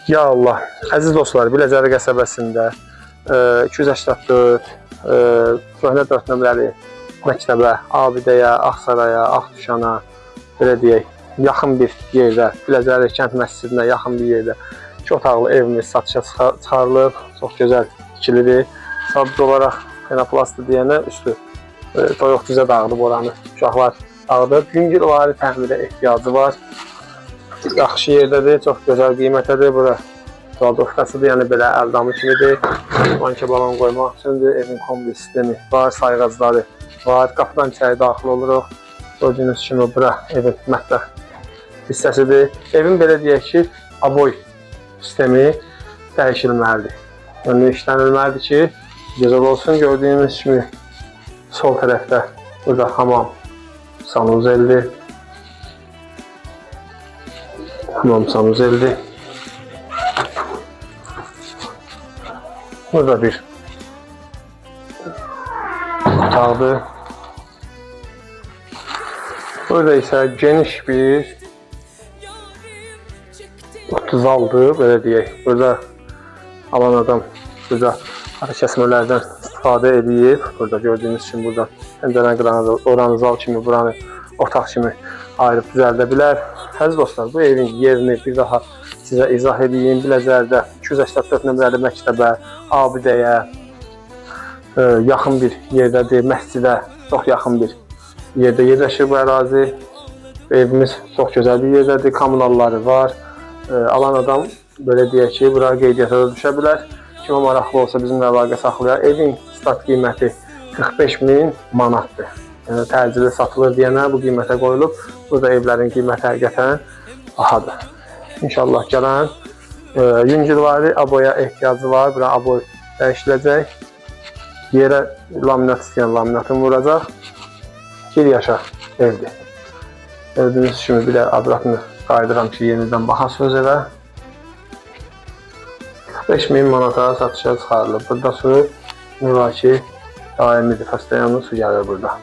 Ya Allah, əziz dostlar, Biləcəri qəsəbəsində 284 köhnə 4 nömrəli məktəbə, abidəyə, Ağsaraya, Ağdüşana, belə deyək, yaxın bir yerdə, Biləcəri kənd məscidinə yaxın bir yerdə 2 otaqlı evimiz satışa çıxarılıb. Çox gözəl tikilidir. Sadəcə olaraq penoplastı deyənə üstü toyuq düzə dağıdıb oranı. Uşaqlar dağıdıb. Yüngülvari təmirə ehtiyacı var. Yaxşı yerdədir, çox gözəl qiymətədir. Bura kladovkasıdır, yəni belə əldamı kimidir. Banka balon qoymaq üçündür. Evin kombi sistemi var, sayğacları var. Qapıdan içəri daxil oluruq. Gördüyünüz kimi bura evin mətbəx hissəsidir. Evin belə deyək ki, aboy sistemi dəyişilməlidir. Yəni işlənilməlidir ki, gözəl olsun. Gördüyünüz kimi sol tərəfdə burada hamam sanuzeldir. Hamam sanuzeldir. Burada bir otaqdır. Burada isə geniş bir otuzaldır, belə deyək. Burada alan adam burada ara kəsmələrdən istifadə edib. Burada gördüyünüz kimi burada pəncərə qıranı, oranı zal kimi, buranı otaq kimi ayırıb düzəldə bilər. Əziz dostlar, bu evin yerini bir daha sizə izah edeyim. Biləcərdə 284 nömrəli məktəbə, abidəyə yaxın bir yerdədir, məscidə çox yaxın bir yerdə yerləşir bu ərazi. Evimiz çox gözəl bir yerdədir, kommunalları var. Alan adam belə deyək ki, bura qeydiyyata da düşə bilər. Kimə maraqlı olsa bizimlə əlaqə saxlayar. Evin start qiyməti 45.000 manatdır. Yəni təcili satılır deyənə bu qiymətə qoyulub. Burada evlərin qiyməti həqiqətən bahadır. İnşallah gələn yüngülvari aboya ehtiyacı var. Bura aboy dəyişiləcək. Yerə laminat istəyən laminatını vuracaq. 1 yaşa evdir. Gördüyünüz kimi bir də adratını qaydıram ki, yenidən baxasınız evə. 45.000 manata satışa çıxarılıb. Burada su müvaki daimidir. Pastayanlı su gəlir burada.